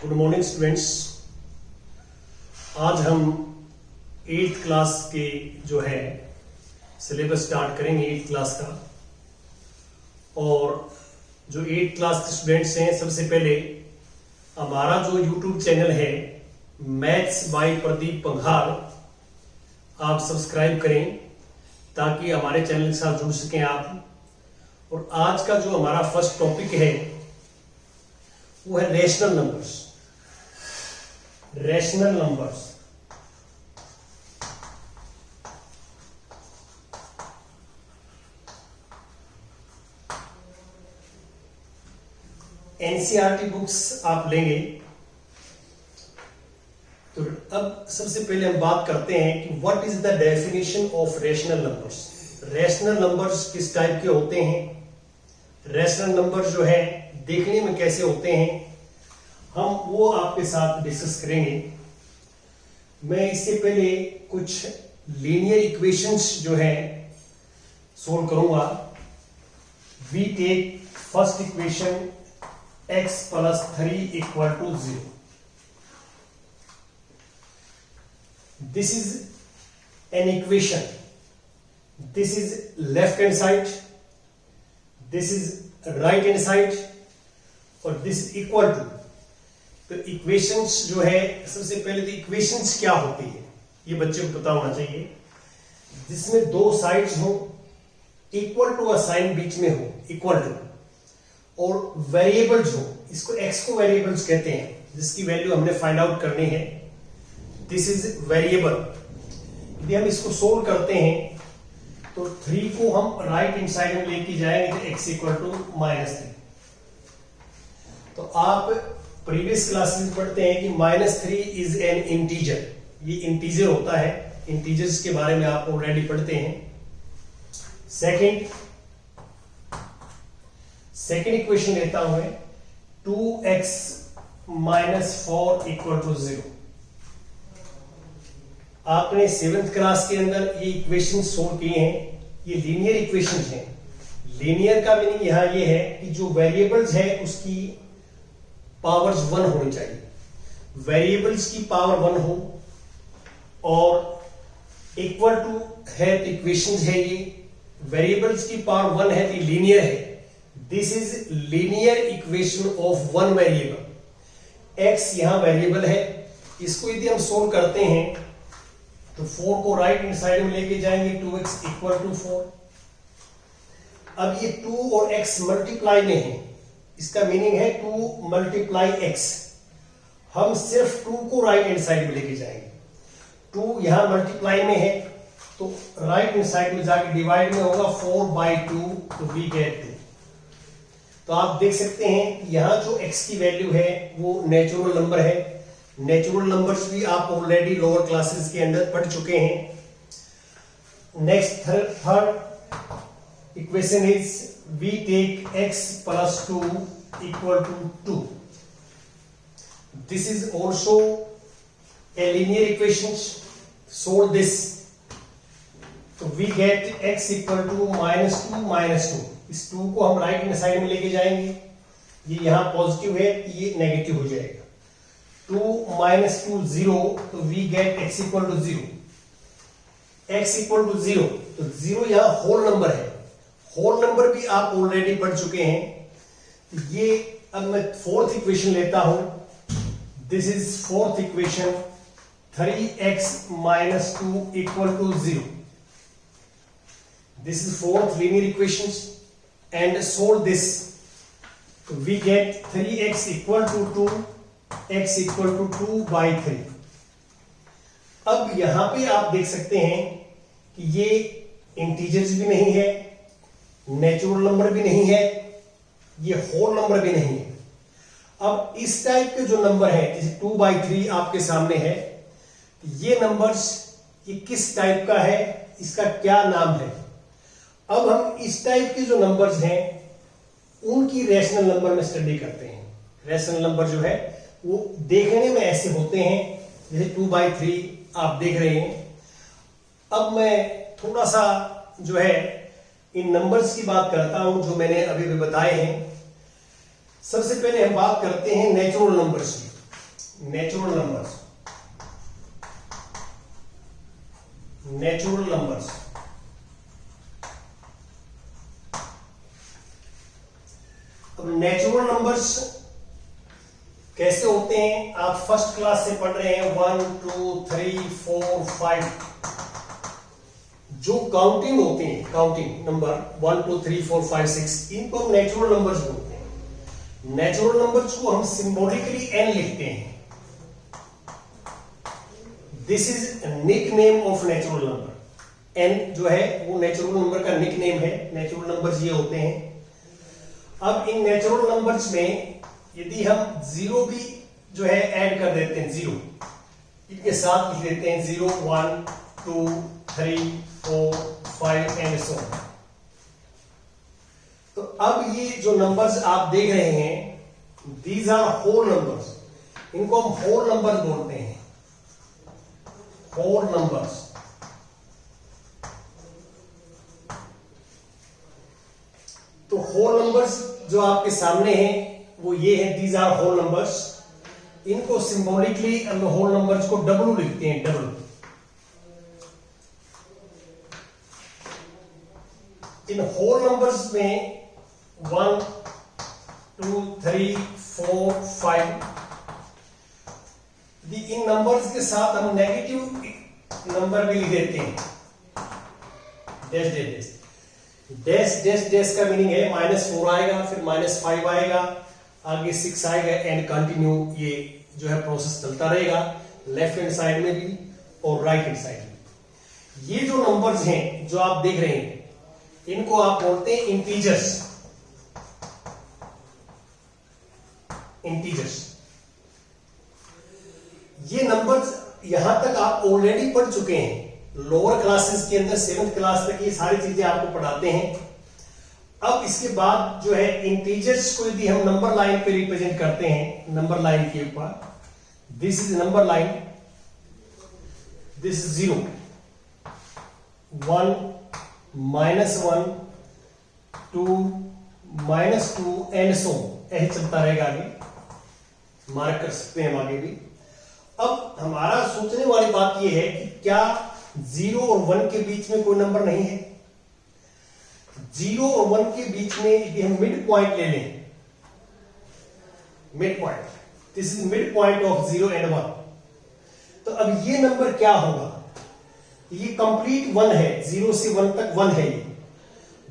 Good morning students. आज हम 8th class के जो है सिलेबस स्टार्ट करेंगे 8th क्लास का। और जो 8th क्लास के स्टूडेंट्स हैं, सबसे पहले हमारा जो यूट्यूब चैनल है मैथ्स बाय प्रदीप पंघाल, आप सब्सक्राइब करें ताकि हमारे चैनल के साथ जुड़ सकें आप। और आज का जो हमारा फर्स्ट टॉपिक है वो है rational numbers. Rational numbers NCERT books आप लेंगे तो अब सबसे पहले हम बात करते हैं कि what is the definition of rational numbers. Rational numbers किस टाइप के होते हैं, रेशनल नंबर्स जो है देखने में कैसे होते हैं, हम वो आपके साथ डिस्कस करेंगे। मैं इससे पहले कुछ लीनियर इक्वेशंस जो है सोल्व करूंगा। We take first equation x + 3 = 0। This is an equation, this is left hand side, this is right hand side और दिस इज इक्वल टू। तो इक्वेशंस जो है, सबसे पहले तो इक्वेशंस क्या होती है ये बच्चे को पता होना चाहिए। जिसमें दो साइड्स हो, इक्वल टू का साइन बीच में हो, इक्वल टू, और वेरिएबल्स हो, इसको x को वेरिएबल्स कहते हैं, जिसकी वैल्यू हमने फाइंड आउट करनी है। This is variable. यदि हम इसको सोल्व करते हैं तो 3 को हम राइट हैंड साइड में लेके जाएंगे तो x = -3। तो आप प्रीवियस क्लासेस में पढ़ते हैं कि -3 इज एन इंटीजर। ये इंटीजर होता है, इंटीजर्स के बारे में आप ऑलरेडी पढ़ते हैं। सेकेंड इक्वेशन लेता हूं मैं, 2x - 4 = 0। आपने 7th क्लास के अंदर ये इक्वेशन सोल्व किए हैं। ये लीनियर इक्वेशन हैं। लीनियर का मीनिंग यहां ये है कि जो वेरिएबल्स है उसकी पावर्स 1 होनी चाहिए। वेरिएबल्स की पावर 1 हो और इक्वल टू है तो इक्वेशंस है ये। वेरिएबल्स की पावर 1 है तो लीनियर है। This is linear equation of one variable. x यहां वेरिएबल है, इसको यदि हम सोल्व करते हैं तो 4 को राइट हैंड साइड में लेके जाएंगे, 2x = 4। अब ये 2 और x मल्टीप्लाई में है, इसका मीनिंग है 2 × x। हम सिर्फ 2 को राइट हैंड साइड में लेके जाएंगे। 2 यहां मल्टीप्लाई में है तो राइट हैंड साइड में जाके डिवाइड में होगा 4/2, तो वी गेट 2। तो आप देख सकते हैं कि यहां जो x की वैल्यू है वो नेचुरल नंबर है। नेचुरल नंबर्स भी आप ऑलरेडी लोअर क्लासेस के अंदर पढ़ चुके हैं। Next third equation is we take x + 2 = 2. This is also a linear equation. Solve this. So we get x = -2 -2। इस 2 को हम राइट हैंड साइड में लेके जाएंगे, ये यहां पॉजिटिव है, ये नेगेटिव हो जाएगा। 2 - 2 0, तो we get x = 0। x = 0, तो 0 यहां होल नंबर है। होल नंबर भी आप ऑलरेडी पढ़ चुके हैं। ये अब मैं फोर्थ इक्वेशन लेता हूं। This is fourth equation, 3x - 2 = 0। This is fourth linear equation and solve this. We get 3x = 2, x = 2/3। अब यहां पे आप देख सकते हैं कि ये इंटीजर्स भी नहीं है, नेचुरल नंबर भी नहीं है, ये होल नंबर भी नहीं है। अब इस टाइप के जो नंबर है, जैसे 2/3 आपके सामने है, ये नंबर्स ये किस टाइप का है, इसका क्या नाम है। अब हम इस टाइप के जो नंबर्स हैं उनकी रेशनल नंबर में स्टडी करते हैं। रेशनल नंबर जो है वो देखने में ऐसे होते हैं, जैसे 2/3 आप देख रहे हैं। अब मैं थोड़ा सा जो है इन नंबर्स की बात करता हूं जो मैंने अभी भी बताए हैं। सबसे पहले हम बात करते हैं नेचुरल नंबर्स की। Natural numbers, natural numbers. अब नेचुरल नंबर्स कैसे होते हैं आप फर्स्ट क्लास से पढ़ रहे हैं। 1 2 3 4 5 जो काउंटिंग होते हैं, काउंटिंग नंबर 1 2 3 4 5 6, इनको हम नेचुरल नंबर्स बोलते हैं। नेचुरल नंबर्स को हम सिंबॉलिकली एन लिखते हैं। This is nick name of natural number. N जो है वो नेचुरल नंबर का निक नेम है। नेचुरल नंबर्स ये होते हैं। अब इन नेचुरल नंबर्स में यदि हम जीरो भी जो है ऐड कर देते हैं, जीरो इनके साथ लिख देते हैं 0 1 2 3 4 5 एंड सो ऑन। तो अब ये जो नंबर्स आप देख रहे हैं, दीज आर होल नंबर्स। इनको हम होल नंबर्स बोलते हैं, होल नंबर्स। तो होल नंबर्स जो आपके सामने हैं वो ये है, दीज आर होल नंबर्स। इनको सिंबॉलिकली हम होल नंबर्स को डब्ल्यू लिखते हैं, डब्ल्यू। इन होल नंबर्स में 1 2 3 4 5 इन नंबर्स के साथ हम नेगेटिव नंबर भी लिख देते हैं, dash dash dash. Dash dash dash का मीनिंग है -4 आएगा, फिर -5 आएगा, आगे 6 आएगा एंड कंटिन्यू। ये जो है प्रोसेस चलता रहेगा लेफ्ट हैंड साइड में भी और राइट हैंड साइड में। ये जो नंबर्स हैं जो आप देख रहे हैं, इनको आप बोलते हैं इंटीजर्स, इंटीजर्स। ये नंबर्स यहां तक आप ऑलरेडी पढ़ चुके हैं लोअर क्लासेस के अंदर, 7th क्लास तक ये सारी चीजें आपको पढ़ाते हैं। अब इसके बाद जो है इंटीजर्स को यदि हम नंबर लाइन पे रिप्रेजेंट करते हैं, नंबर लाइन के ऊपर, this is number line, this is 0 1 -1 2 -2 and so ऐसे चलता रहेगा। आगे मार्क कर सकते हैं हम आगे भी। अब हमारा सोचने वाली बात यह है कि क्या 0 और 1 के बीच में कोई नंबर नहीं है? 0 और 1 के बीच में यदि हम मिड पॉइंट ले लें, mid point, this is mid point of 0 and 1, तो अब ये नंबर क्या होगा? ये कंप्लीट 1 है, 0 से 1 तक 1 है। ये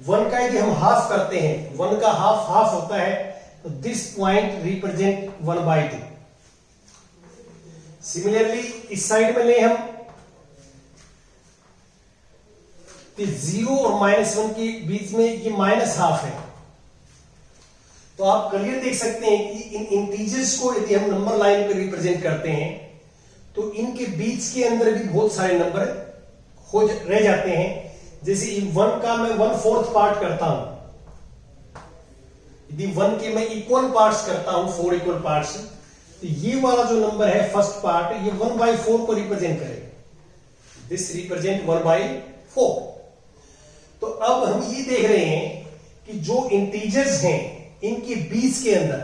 1 का यदि हम हाफ करते हैं, 1 का हाफ हाफ होता है, तो दिस पॉइंट रिप्रेजेंट 1/2। सिमिलरली इस साइड में ले हम, 0 और -1 के बीच में ये -1/2 है। तो आप क्लियर देख सकते हैं कि इन इंटीजर्स को यदि हम नंबर लाइन पे रिप्रेजेंट करते हैं तो इनके बीच के अंदर भी बहुत सारे नंबर रह जाते हैं। जैसे 1 का मैं 1/4 पार्ट करता हूं, यदि 1 के मैं इक्वल पार्ट्स करता हूं, 4 इक्वल पार्ट्स, तो ये वाला जो नंबर है फर्स्ट पार्ट, ये 1/4 को रिप्रेजेंट करेगा। This represent 1/4। तो अब हम ये देख रहे हैं कि जो इंटीजर्स हैं इनके बीच के अंदर,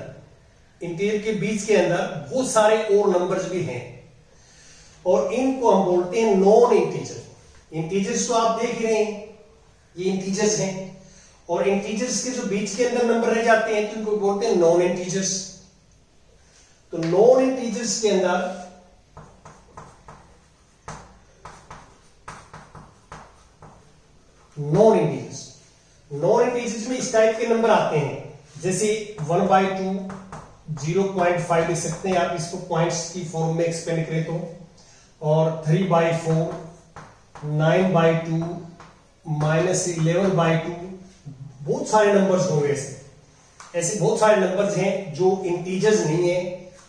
इंटीजर के बीच के अंदर बहुत सारे और नंबर्स भी हैं और इनको हम बोलते हैं नॉन इंटीजर। इंटीजर्स तो आप देख ही रहे हैं, ये इंटीजर्स हैं, और इंटीजर्स के जो बीच के अंदर नंबर रह जाते हैं तो इनको बोलते हैं नॉन इंटीजर्स। तो नॉन इंटीजर्स के अंदर नॉन इंटीजर्स में इस टाइप के नंबर आते हैं, जैसे 1/2, 0.5 लिख सकते हैं आप इसको पॉइंट्स की फॉर्म में एक्सपेंड करें तो, और 3/4, 9/2, -11/2, बहुत सारे नंबर्स होंगे ऐसे बहुत सारे नंबर्स हैं जो इंटीजर्स नहीं है,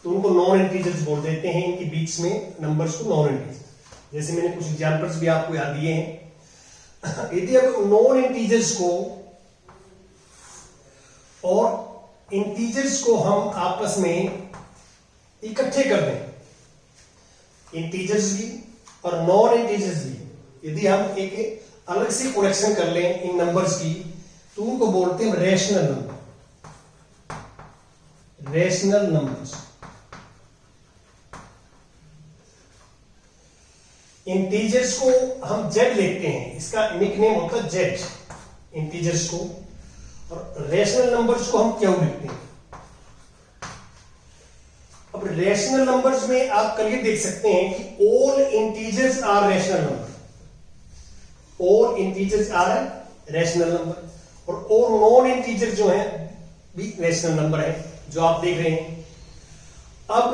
तो उनको नॉन इंटीजर्स बोल देते हैं। इनके बीच में नंबर्स को नॉन इंटीजर्स, जैसे मैंने कुछ एग्जांपल्स भी आपको याद दिए हैं। यदि अब नॉन इंटीजर्स को और इंटीजर्स को हम आपस में इकट्ठे कर दें, इंटीजर्स भी और नॉन इंटीजर्स भी, यदि हम एक अलग से कलेक्शन कर लें इन नंबर्स की, तो उनको बोलते हैं rational number, rational numbers. Integers को हम जेड लिखते हैं, इसका निकनेम होता है जेड इंटीजर्स को, और रेशनल नंबर्स को हम क्यू लिखते हैं। अब रेशनल नंबर्स में आप क्लियर देख सकते हैं कि all integers are rational number, all integers are rational number, और नॉन इंटीजर जो है भी रेशनल नंबर है जो आप देख रहे हैं। अब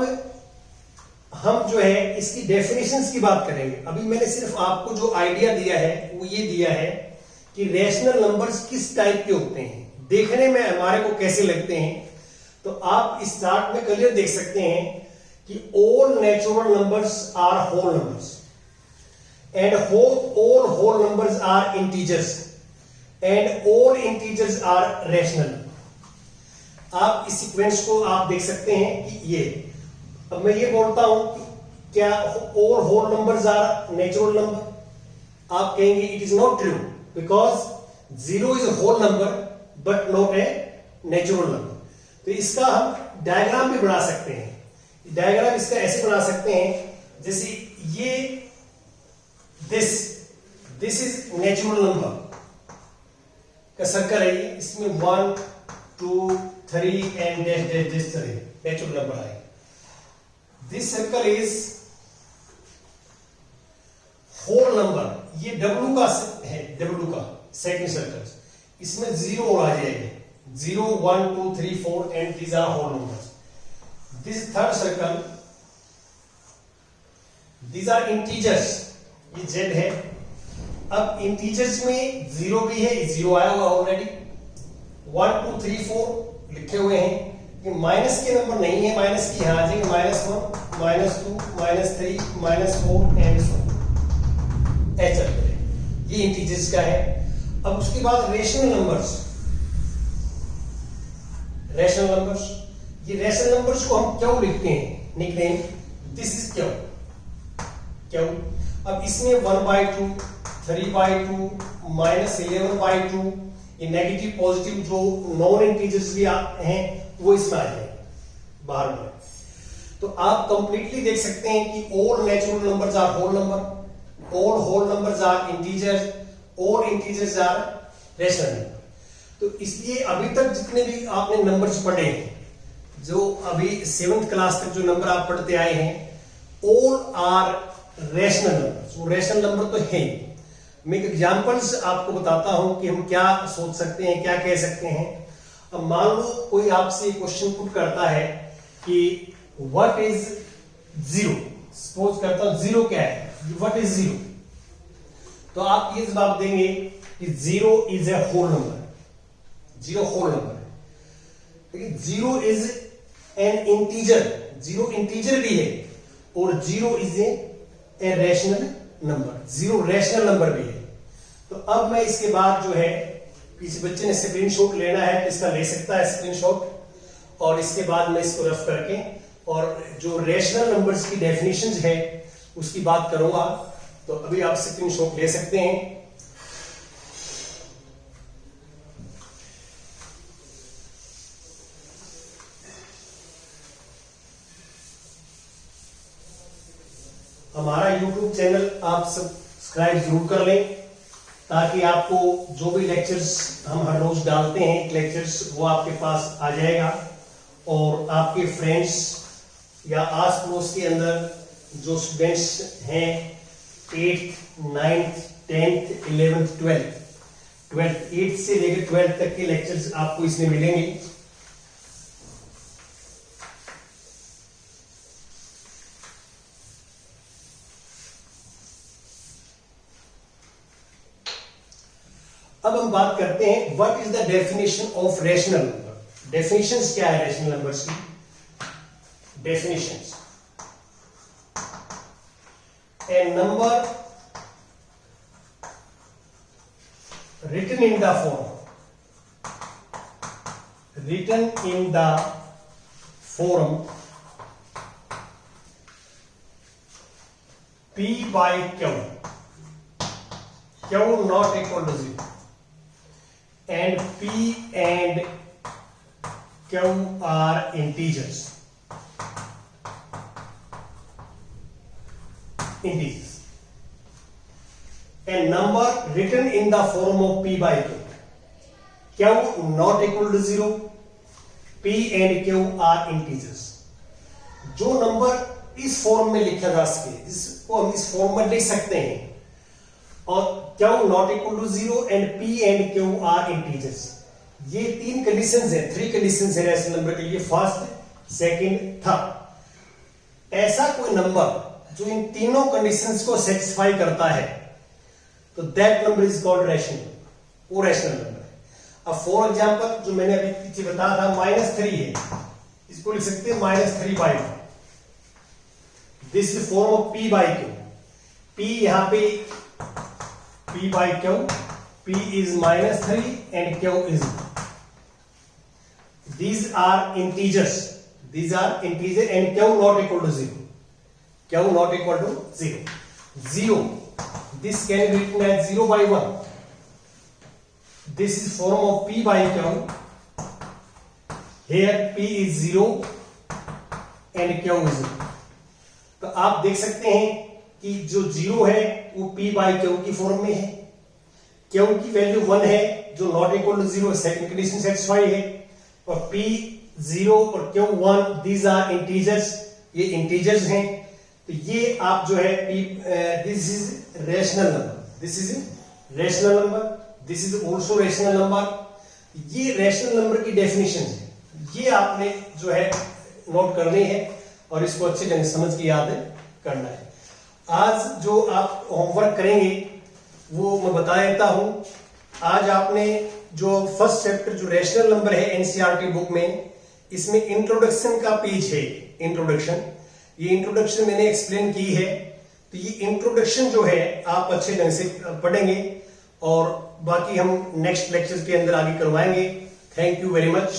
हम जो है इसकी डेफिनेशंस की बात करेंगे। अभी मैंने सिर्फ आपको जो आइडिया दिया है वो ये दिया है कि रेशनल नंबर्स किस टाइप के होते हैं, देखने में हमारे को कैसे लगते हैं। तो आप इस चार्ट में क्लियर देख सकते हैं कि all natural numbers are whole numbers and all whole numbers are integers and all integers are rational. आप इस सीक्वेंस को आप देख सकते हैं कि ये, अब मैं ये बोलता हूं कि क्या all whole numbers are natural number, आप कहेंगे it is not true because zero is a whole number but not a natural number. तो इसका हम डायग्राम भी बना सकते हैं। डायग्राम इसका ऐसे बना सकते हैं जैसे ये दिस इज नेचुरल नंबर का सर्कल है, इसमें 1 2 3 एंड दिस नेचुरल नंबर है। This circle is whole number, ये W का है, W का सेकंड सर्कल, इसमें 0 आ जाएगा, 0 1 2 3 4 and these are whole numbers. This third circle, these are integers, ये Z है। अब इंटीजर्स में 0 भी है, 0 आया हुआ ऑलरेडी, 1 2 3 4 लिखे हुए हैं। ये माइनस के नंबर नहीं है, माइनस की यहां आ जाएंगे, -1 -2 -3 -4 एंड सो ऐसा है। ये इंटीजर्स का है। अब उसके बाद रेशनल नंबर्स, रेशनल नंबर्स, ये रेशनल नंबर्स को हम क्यों लिखते हैं, निकनेम दिस इज क्यों क्यों। अब इसमें 1/2 3/2 -11/2, ये नेगेटिव पॉजिटिव जो नॉन इंटीजर्स भी हैं वो इसमें आ जाएंगे बाहर में। तो आप कंप्लीटली देख सकते हैं कि all natural numbers are whole number, all whole numbers are integers, all integers are rational number. तो इसलिए अभी तक जितने भी आपने नंबर्स पढ़े हैं, जो अभी 7th क्लास तक जो नंबर आप पढ़ते आए हैं, ऑल आर रेशनल नंबर्स। वो रेशनल नंबर तो है। मैं एक एग्जांपल्स आपको बताता हूं कि हम क्या सोच सकते हैं, क्या कह सकते हैं। अब मान लो कोई आपसे क्वेश्चन पुट करता है कि व्हाट इज जीरो, सपोज करता हूं जीरो क्या है, व्हाट इज जीरो, तो आप ये जवाब देंगे कि zero is a whole number, zero whole number है। लेकिन zero is an integer, zero integer भी है, और zero is a rational number, zero rational number भी है। तो अब मैं इसके बाद जो है, किसी बच्चे ने स्क्रीनशॉट लेना है तो इसका ले सकता है स्क्रीनशॉट, और इसके बाद मैं इसको रफ करके और जो रैशनल नंबर्स की डेफिनेशंस है उसकी बात करूंगा। तो अभी आप स्क्रीनशॉट ले सकते हैं। हमारा YouTube चैनल आप सब्सक्राइब जरूर कर लें, ताकि आपको जो भी लेक्चर्स हम हर रोज डालते हैं लेक्चर्स, वो आपके पास आ जाएगा, और आपके फ्रेंड्स या आस पड़ोस के अंदर जो स्टूडेंट्स हैं 8th 9th 10th 11th 12th 8 से लेकर 12 तक के लेक्चर्स आपको इसमें मिलेंगे। अब हम बात करते हैं what is the definition of rational number. Definitions क्या है रैशनल नंबर्स की? Definitions, A number written in the form P by Q, Q not equal to 0, and P and Q are integers, a number written in the form of p by q, q not equal to 0, p and q are integers। जो number इस form में लिखा जा सके, जिसको हम इस form में लिख सकते हैं, और q not equal to 0 and p and q are integers, ये तीन कंडीशंस हैं, 3 कंडीशंस है रैशनल नंबर के लिए, फर्स्ट, सेकंड, थर्ड। ऐसा कोई नंबर जो इन तीनों कंडीशंस को सेटिस्फाई करता है तो that number is called rational, वो रैशनल नंबर है। अब फॉर एग्जांपल जो मैंने अभी पीछे बताया था -3 है, इसको लिख सकते हैं -3/1। This is form of p by q। p यहां पे p by q, p is -3 and q is, these are integers, these are integer and q not equal to 0, q not equal to 0, this can be written as 0/1, this is form of p by q, here p is 0 and q is 0। तो आप देख सकते हैं कि जो 0 है वो p by q की फॉर्म में है, q की वैल्यू 1 है जो not equal to 0, second condition satisfy है, और p 0 और q 1, दीज आर इंटीजर्स, ये इंटीजर्स हैं। तो ये आप जो है this is rational number, this is rational number, this is also rational number. ये रैशनल नंबर की डेफिनेशन है, ये आपने जो है नोट करनी है और इसको अच्छे ढंग से समझ के याद करना है। आज जो आप होमवर्क करेंगे वो मैं बता देता हूं। आज आपने जो फर्स्ट चैप्टर जो रैशनल नंबर है एनसीईआरटी बुक में, इसमें इंट्रोडक्शन का पेज है, इंट्रोडक्शन, ये इंट्रोडक्शन मैंने एक्सप्लेन की है। तो ये इंट्रोडक्शन जो है आप अच्छे ढंग से पढ़ेंगे और बाकी हम नेक्स्ट लेक्चर के अंदर आगे करवाएंगे। Thank you very much.